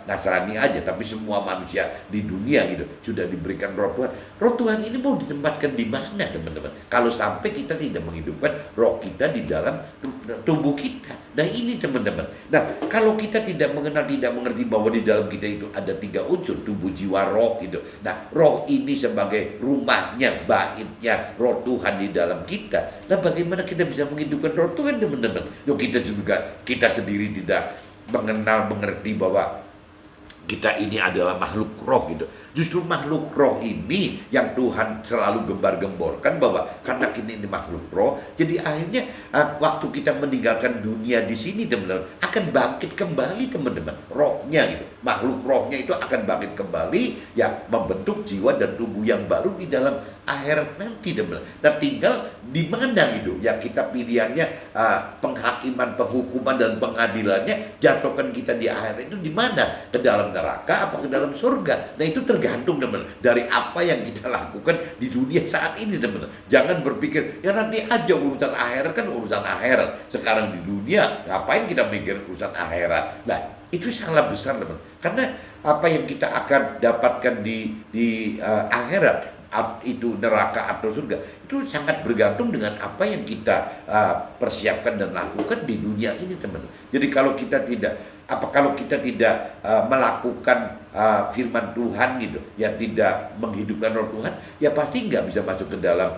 Nasrani aja, tapi semua manusia di dunia gitu sudah diberikan roh Tuhan. Roh Tuhan ini mau ditempatkan di mana, teman-teman? Kalau sampai kita tidak menghidupkan roh kita di dalam tubuh kita. Nah, ini teman-teman. Nah, kalau kita tidak mengenal, tidak mengerti bahwa di dalam kita itu ada 3 unsur, tubuh, jiwa, roh gitu. Nah, roh ini sebagai rumahnya, baitnya roh Tuhan di dalam kita. Nah, bagaimana kita bisa menghidupkan roh Tuhan, teman-teman? Kita sendiri tidak mengenal, mengerti bahwa kita ini adalah makhluk roh gitu. Justru makhluk roh ini yang Tuhan selalu gembar-gemborkan bahwa karena kita ini makhluk roh, jadi akhirnya waktu kita meninggalkan dunia di sini, teman-teman, akan bangkit kembali, teman-teman. Rohnya gitu, makhluk rohnya itu akan bangkit kembali, ya membentuk jiwa dan tubuh yang baru di dalam akhirat nanti, teman-teman. Nah, tinggal di mana gitu, ya kita pilihannya, penghakiman, penghukuman dan pengadilannya jatuhkan kita di akhirat itu di mana? Ke dalam neraka apa ke dalam surga? Nah, itu tergantung, teman, dari apa yang kita lakukan di dunia saat ini, teman. Jangan berpikir ya nanti aja urusan akhirat, kan urusan akhirat. Sekarang di dunia ngapain kita mikir urusan akhirat? Nah, itu salah besar, teman. Karena apa yang kita akan dapatkan di akhirat, itu neraka atau surga, itu sangat bergantung dengan apa yang kita persiapkan dan lakukan di dunia ini, teman. Jadi kalau kita tidak melakukan firman Tuhan gitu, ya tidak menghidupkan roh Tuhan, ya pasti nggak bisa masuk ke dalam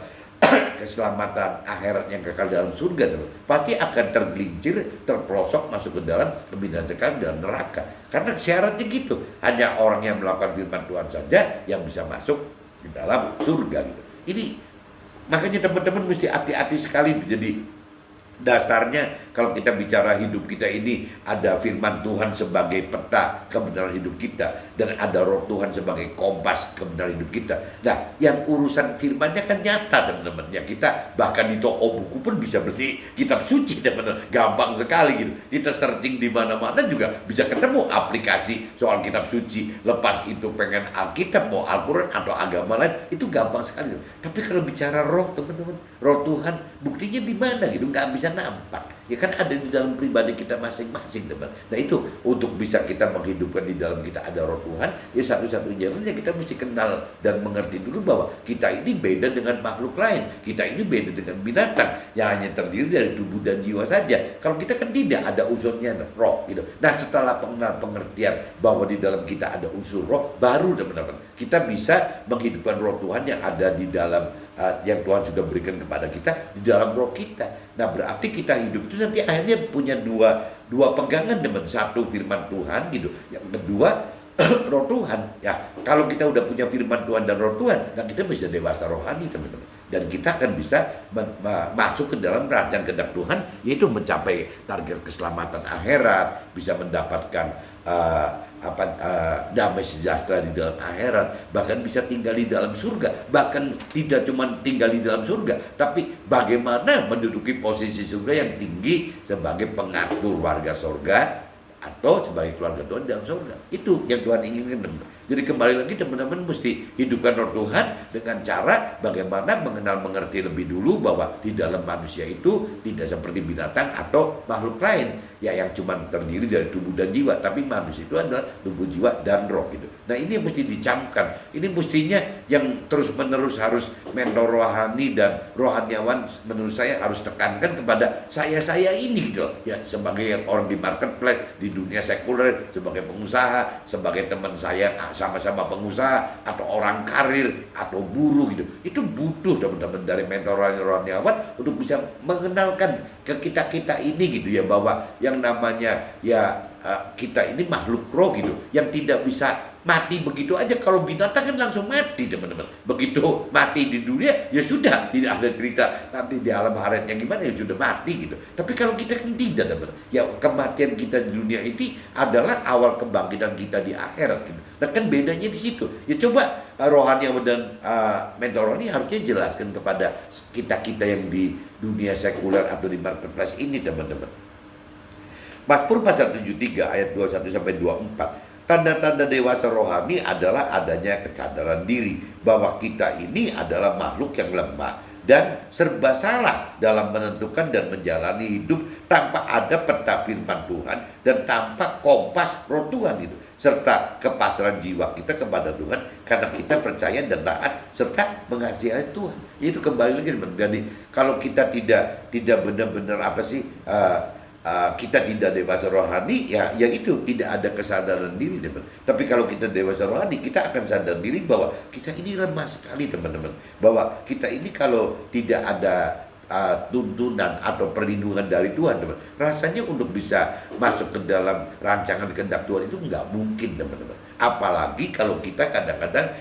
keselamatan akhirat yang kekal dalam surga, teman. Pasti akan tergelincir, terprosok masuk ke dalam kebinasaan dalam neraka. Karena syaratnya gitu, hanya orang yang melakukan firman Tuhan saja yang bisa masuk di dalam surga gitu. Ini makanya teman-teman mesti hati-hati sekali. Jadi dasarnya kalau kita bicara hidup kita ini, ada firman Tuhan sebagai peta kebenaran hidup kita, dan ada roh Tuhan sebagai kompas kebenaran hidup kita. Nah, yang urusan firmannya kan nyata, teman-teman. Ya, kita bahkan di toko buku pun bisa beli kitab suci, teman-teman. Gampang sekali gitu. Kita searching di mana-mana juga bisa ketemu aplikasi soal kitab suci. Lepas itu pengen Alkitab, mau Al-Quran atau agama lain, itu gampang sekali. Tapi kalau bicara roh, teman-teman, roh Tuhan, buktinya di mana gitu? Nggak bisa nampak. Ya kan ada di dalam pribadi kita masing-masing, teman. Nah, itu untuk bisa kita menghidupkan di dalam kita ada roh Tuhan, ya satu-satunya jalannya kita mesti kenal dan mengerti dulu bahwa kita ini beda dengan makhluk lain. Kita ini beda dengan binatang yang hanya terdiri dari tubuh dan jiwa saja. Kalau kita kan tidak ada unsurnya roh gitu. Nah, setelah pengertian bahwa di dalam kita ada unsur roh, baru, teman-teman, kita bisa menghidupkan roh Tuhan yang ada di dalam yang Tuhan sudah berikan kepada kita di dalam roh kita. Nah, berarti kita hidup itu nanti akhirnya punya dua pegangan, teman. Satu firman Tuhan gitu, yang kedua roh Tuhan. Ya, kalau kita udah punya firman Tuhan dan roh Tuhan, nah kita bisa dewasa rohani, teman-teman. Dan kita akan bisa masuk ke dalam rancangan kehendak Tuhan, yaitu mencapai target keselamatan akhirat, bisa mendapatkan damai sejahtera di dalam akhirat, bahkan bisa tinggal di dalam surga. Bahkan tidak cuma tinggal di dalam surga, tapi bagaimana menduduki posisi surga yang tinggi sebagai pengatur warga surga atau sebagai keluarga Tuhan dalam surga. Itu yang Tuhan inginkan. Jadi kembali lagi, teman-teman mesti hidupkan roh Tuhan dengan cara bagaimana mengenal mengerti lebih dulu bahwa di dalam manusia itu tidak seperti binatang atau makhluk lain, ya yang cuma terdiri dari tubuh dan jiwa, tapi manusia itu adalah tubuh, jiwa dan roh gitu. Nah, ini yang mesti dicamkan. Ini mestinya yang terus-menerus harus mentor rohani dan rohaniawan, menurut saya harus tekankan kepada saya ini gitu. Ya, sebagai orang di marketplace, di dunia sekuler, sebagai pengusaha, sebagai teman saya sama-sama pengusaha atau orang karir atau buruh gitu, itu butuh teman-teman dari mentor rohaniawan untuk bisa mengenalkan ke kita-kita ini gitu ya, bahwa yang namanya ya kita ini makhluk roh gitu yang tidak bisa mati begitu aja. Kalau binatang kan langsung mati teman-teman, begitu mati di dunia ya sudah, tidak ada cerita nanti di alam haratnya gimana, ya sudah mati gitu. Tapi kalau kita kan tidak teman-teman, ya kematian kita di dunia ini adalah awal kebangkitan kita di akhirat gitu. Nah kan bedanya di situ ya. Coba rohani dan mentor rohani harusnya jelaskan kepada kita-kita yang di dunia sekuler atau di marketplace ini teman-teman. Mazmur pasal 73 ayat 21 sampai 24. Tanda-tanda dewasa rohani adalah adanya kesadaran diri bahwa kita ini adalah makhluk yang lemah dan serba salah dalam menentukan dan menjalani hidup tanpa ada peta firman Tuhan dan tanpa kompas roh Tuhan itu, serta kepasrahan jiwa kita kepada Tuhan karena kita percaya dan taat serta mengasihi Tuhan. Itu kembali lagi, jadi kalau kita tidak benar-benar kita tidak dewasa rohani, ya itu tidak ada kesadaran diri teman. Tapi kalau kita dewasa rohani, kita akan sadar diri bahwa kita ini lemah sekali teman-teman, bahwa kita ini kalau tidak ada tuntunan atau perlindungan dari Tuhan teman, rasanya untuk bisa masuk ke dalam rancangan kehendak Tuhan itu nggak mungkin teman-teman. Apalagi kalau kita kadang-kadang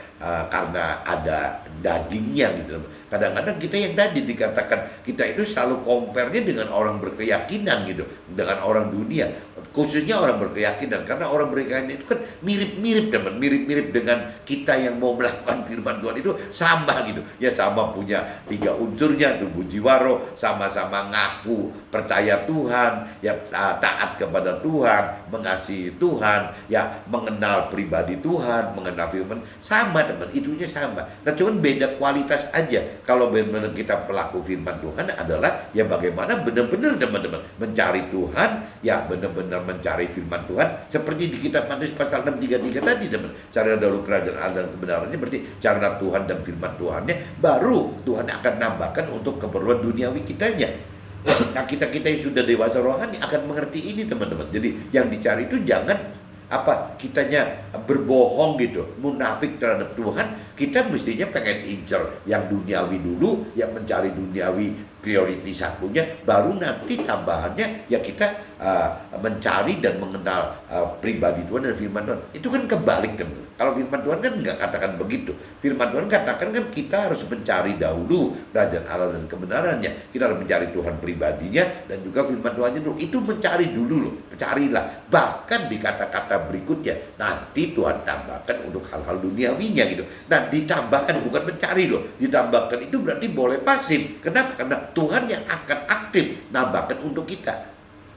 karena ada dagingnya gitu teman. Kadang-kadang kita yang tadi dikatakan kita itu selalu compare-nya dengan orang berkeyakinan gitu, dengan orang dunia, khususnya orang berkeyakinan, karena orang berkeyakinan itu kan mirip-mirip teman, mirip-mirip dengan kita yang mau melakukan firman Tuhan itu sama gitu ya, sama punya 3 unsurnya, tubuh jiwa roh, sama-sama ngaku percaya Tuhan ya, taat kepada Tuhan, mengasihi Tuhan ya, mengenal pribadi Tuhan, mengenal firman, sama teman, itunya sama. Nah cuman beda kualitas aja. Kalau benar-benar kita pelaku firman Tuhan adalah ya bagaimana benar-benar teman-teman mencari Tuhan, ya benar-benar mencari firman Tuhan seperti di kitab Matius pasal 6:33 tadi teman. Cari dahulu kerajaan Allah dan kebenarannya, berarti carilah Tuhan dan firman Tuhannya, baru Tuhan akan nambahkan untuk keperluan duniawi kitanya. Nah kita-kita yang sudah dewasa rohani akan mengerti ini teman-teman. Jadi yang dicari itu jangan kitanya berbohong gitu, munafik terhadap Tuhan. Kita mestinya pengen incer yang duniawi dulu, yang mencari duniawi priority satunya, baru nanti tambahannya ya kita mencari dan mengenal pribadi Tuhan dan firman Tuhan. Itu kan kebalik teman. Kalau firman Tuhan kan nggak katakan begitu. Firman Tuhan katakan kan kita harus mencari dahulu kerajaan Allah dan kebenarannya. Kita harus mencari Tuhan pribadinya dan juga firman Tuhannya dulu. Itu mencari dulu loh, carilah. Bahkan di kata-kata berikutnya nanti Tuhan tambahkan untuk hal-hal duniawinya gitu. Nah ditambahkan bukan mencari loh, ditambahkan itu berarti boleh pasif. Kenapa? Karena Tuhan yang akan aktif nambahkan untuk kita.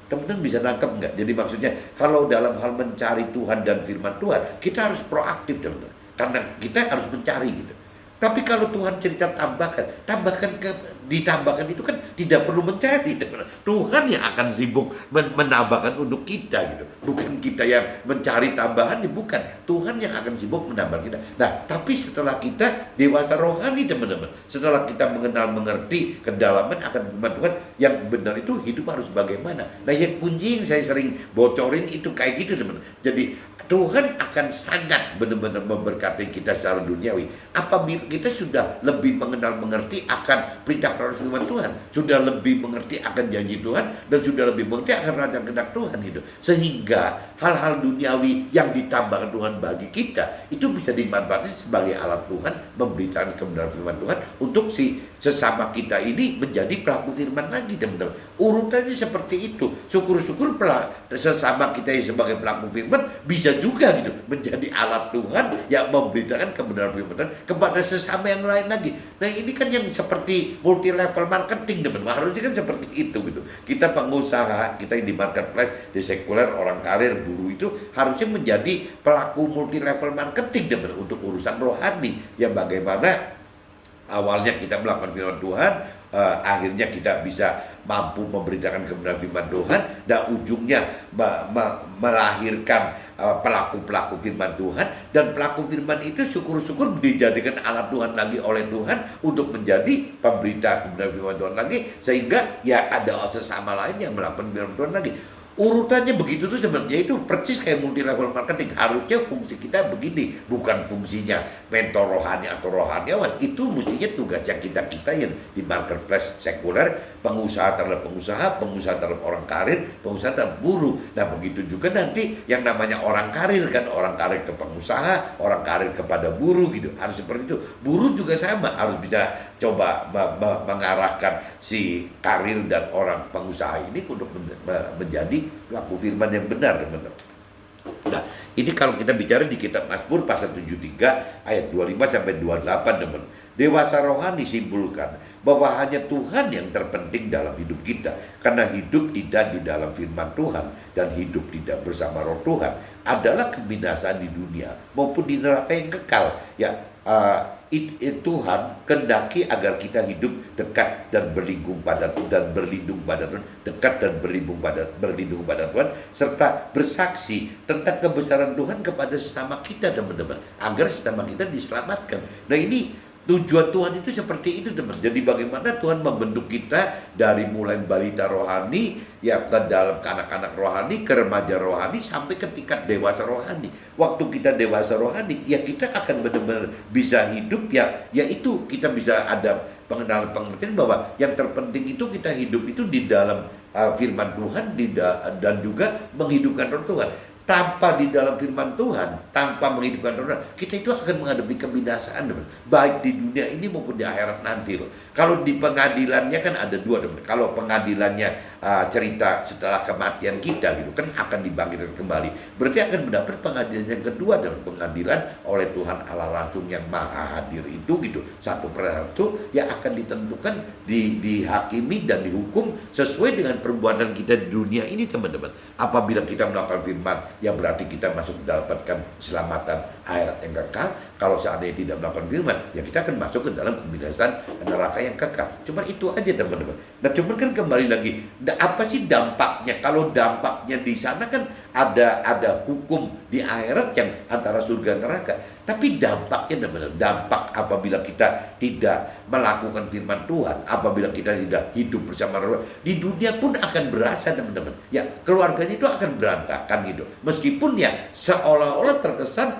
Teman-teman bisa nangkep nggak? Jadi maksudnya kalau dalam hal mencari Tuhan dan firman Tuhan, kita harus proaktif teman-teman, karena kita harus mencari gitu. Tapi kalau Tuhan cerita ditambahkan itu kan tidak perlu mencari. Tuhan yang akan sibuk menambahkan untuk kita gitu. Bukan kita yang mencari tambahan, bukan. Tuhan yang akan sibuk menambah kita. Nah, tapi setelah kita dewasa rohani teman-teman, setelah kita mengerti kedalaman akan firman Tuhan yang benar itu hidup harus bagaimana. Nah, yang kunci yang saya sering bocorin itu kayak gitu teman-teman. Jadi Tuhan akan sangat benar-benar memberkati kita secara duniawi apabila kita sudah lebih mengerti akan perintah firman Tuhan, sudah lebih mengerti akan janji Tuhan, dan sudah lebih mengerti akan rancangan kehendak Tuhan gitu. Sehingga hal-hal duniawi yang ditambahkan Tuhan bagi kita itu bisa dimanfaatkan sebagai alat Tuhan memberitakan kebenaran firman Tuhan untuk si sesama kita ini menjadi pelaku firman lagi teman-teman. Urutannya seperti itu. Syukur-syukur sesama kita yang sebagai pelaku firman bisa juga gitu menjadi alat Tuhan yang memberitakan kebenaran firman Tuhan kepada sesama yang lain lagi. Nah ini kan yang seperti multi level marketing teman-teman. Harusnya kan seperti itu gitu. Kita pengusaha, kita yang di marketplace, di sekuler, orang karir, buruh itu harusnya menjadi pelaku multi level marketing teman-teman untuk urusan rohani. Yang bagaimana awalnya kita melakukan firman Tuhan, akhirnya kita bisa mampu memberitakan kebenaran firman Tuhan, dan ujungnya melahirkan pelaku-pelaku firman Tuhan, dan pelaku firman itu syukur-syukur dijadikan alat Tuhan lagi oleh Tuhan untuk menjadi pemberita kebenaran firman Tuhan lagi, sehingga ya ada sesama lain yang melakukan firman Tuhan lagi. Urutannya begitu tuh sebenarnya itu persis kayak multi level marketing. Harusnya fungsi kita begini, bukan fungsinya mentor rohani atau rohaniawan. Itu mestinya tugasnya kita-kita yang di marketplace sekuler, pengusaha terhadap pengusaha, pengusaha terhadap orang karir, pengusaha terhadap buruh. Nah begitu juga nanti yang namanya orang karir kan, orang karir ke pengusaha, orang karir kepada buruh gitu. Harus seperti itu. Buruh juga sama, harus bisa coba mengarahkan si karir dan orang pengusaha ini untuk menjadi pelaku firman yang benar, teman-teman. Nah, ini kalau kita bicara di kitab Mazmur pasal 73 ayat 25 sampai 28, teman. Dewasa rohani simpulkan bahwa hanya Tuhan yang terpenting dalam hidup kita, karena hidup tidak di dalam firman Tuhan dan hidup tidak bersama Roh Tuhan adalah kebinasaan di dunia maupun di neraka yang kekal. Ya, Tuhan kehendaki agar kita hidup dekat dan berlindung pada Tuhan, dekat dan berlindung pada Tuhan, serta bersaksi tentang kebesaran Tuhan kepada sesama kita, teman-teman, agar sesama kita diselamatkan. Nah ini tujuan Tuhan itu seperti itu, teman. Jadi bagaimana Tuhan membentuk kita dari mulai balita rohani, ya ke dalam anak-anak rohani, ke remaja rohani, sampai ke tingkat dewasa rohani. Waktu kita dewasa rohani, ya kita akan benar-benar bisa hidup, ya yaitu kita bisa ada pengertian bahwa yang terpenting itu kita hidup itu di dalam firman Tuhan, dan juga menghidupkan Roh Tuhan. Tanpa di dalam firman Tuhan, tanpa menghidupkan Roh Tuhan, kita itu akan menghadapi kebinasaan, teman. Baik di dunia ini maupun di akhirat nanti loh. Kalau di pengadilannya kan ada dua, teman. Kalau pengadilannya cerita setelah kematian kita gitu kan akan dibangkitkan kembali, berarti akan mendapat pengadilan yang kedua, dan pengadilan oleh Tuhan Allah langsung yang maha hadir itu gitu, satu persatu yang akan ditentukan, dihakimi dan dihukum sesuai dengan perbuatan kita di dunia ini, teman-teman. Apabila kita melakukan firman, ya berarti kita masuk mendapatkan keselamatan akhirat yang kekal. Kalau seandainya tidak melakukan firman, ya kita akan masuk ke dalam kebinasaan neraka yang kekal. Cuma itu aja, teman-teman. Nah cuman kan kembali lagi, apa sih dampaknya? Kalau dampaknya di sana kan ada hukum di akhirat yang antara surga dan neraka. Tapi dampaknya benar, dampak apabila kita tidak melakukan firman Tuhan, apabila kita tidak hidup bersama Tuhan, di dunia pun akan berasa, teman-teman. Ya, keluarganya itu akan berantakan gitu. Meskipun ya seolah-olah terkesan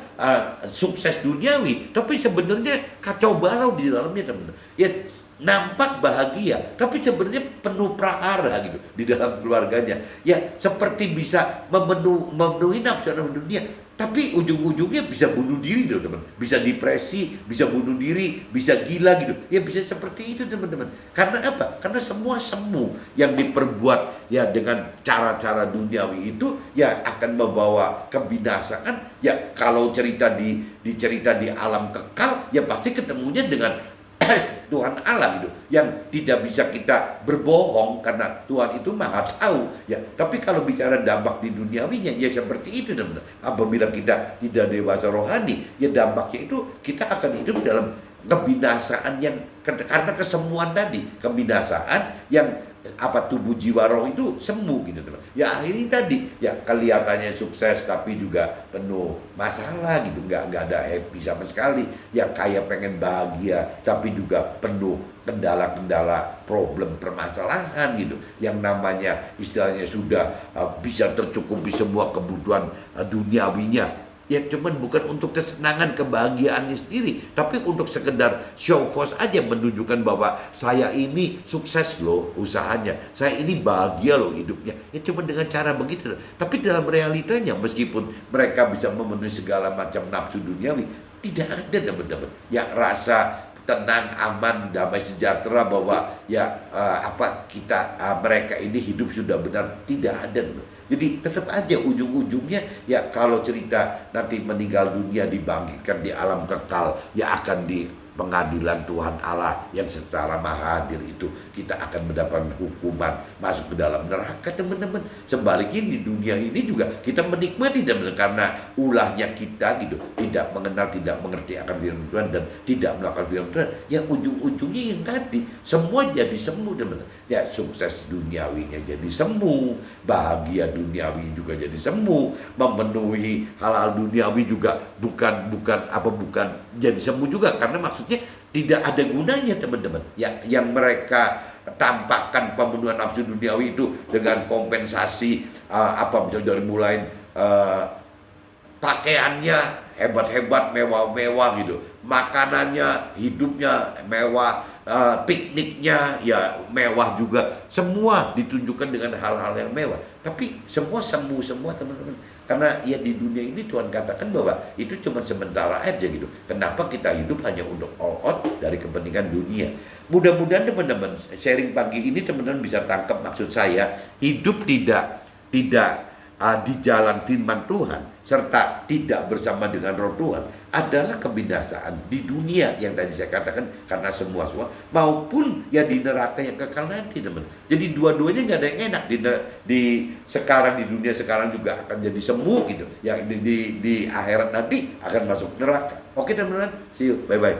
sukses duniawi, tapi sebenarnya kacau balau di dalamnya, teman-teman. Ya, nampak bahagia, tapi sebenarnya penuh prahara gitu di dalam keluarganya. Ya, seperti bisa memenuhi nafsu dunia, tapi ujung-ujungnya bisa bunuh diri, teman-teman. Bisa depresi, bisa bunuh diri, bisa gila gitu. Ya bisa seperti itu, teman-teman. Karena apa? Karena semua semu yang diperbuat ya dengan cara-cara duniawi itu ya akan membawa kebinasaan. Ya kalau cerita di alam kekal, ya pasti ketemunya dengan Tuhan Allah gitu, yang tidak bisa kita berbohong karena Tuhan itu maha tahu ya. Tapi kalau bicara dampak di duniawinya ya seperti itu, teman-teman. Apabila kita tidak dewasa rohani, ya dampaknya itu kita akan hidup dalam kebinasaan yang karena kesemuan tadi, kebinasaan yang tubuh jiwa roh itu semu gitu, teman. Ya akhirnya tadi ya kelihatannya sukses tapi juga penuh masalah gitu, nggak ada happy sama sekali. Ya kayak pengen bahagia tapi juga penuh kendala-kendala, problem, permasalahan gitu. Yang namanya istilahnya sudah bisa tercukupi semua kebutuhan duniawinya. Ya cuman bukan untuk kesenangan, kebahagiaannya sendiri, tapi untuk sekedar show force aja, menunjukkan bahwa saya ini sukses loh usahanya, saya ini bahagia loh hidupnya. Ya cuma dengan cara begitu. Tapi dalam realitanya meskipun mereka bisa memenuhi segala macam nafsu duniawi, tidak ada, teman-teman, ya rasa tenang, aman, damai sejahtera bahwa ya mereka ini hidup sudah benar, tidak ada. Jadi tetap aja ujung-ujungnya ya kalau cerita nanti meninggal dunia dibangkitkan di alam kekal, ya akan di pengadilan Tuhan Allah yang secara maha hadir itu kita akan mendapatkan hukuman, masuk ke dalam neraka, teman-teman. Sebaliknya di dunia ini juga kita menikmati, teman-teman, karena ulahnya kita gitu tidak mengenal, tidak mengerti akan firman Tuhan dan tidak melakukan firman Tuhan. Ya ujung-ujungnya yang tadi semua jadi semu, teman-teman. Ya sukses duniawinya jadi semu, bahagia duniawi juga jadi semu, memenuhi hal-hal duniawi juga bukan jadi semu juga, karena maksudnya tidak ada gunanya, teman-teman. Ya yang mereka tampakkan pemenuhan nafsu duniawi itu dengan kompensasi apa misalnya dari mulai pakaiannya hebat-hebat, mewah-mewah gitu, makanannya, hidupnya mewah, pikniknya ya mewah juga, semua ditunjukkan dengan hal-hal yang mewah. Tapi semua semu semua teman-teman, karena ya di dunia ini Tuhan katakan bahwa itu cuma sementara aja gitu. Kenapa kita hidup hanya untuk all out dari kepentingan dunia? Mudah-mudahan teman-teman sharing pagi ini teman-teman bisa tangkap maksud saya. Hidup tidak di jalan firman Tuhan serta tidak bersama dengan roh Tuhan adalah kebinasaan di dunia yang tadi saya katakan, karena semua maupun ya di neraka yang kekal nanti teman. Jadi dua-duanya nggak ada yang enak di sekarang, di dunia sekarang juga akan jadi semu gitu, yang di akhirat nanti akan masuk neraka. Oke teman-teman, see you, bye bye.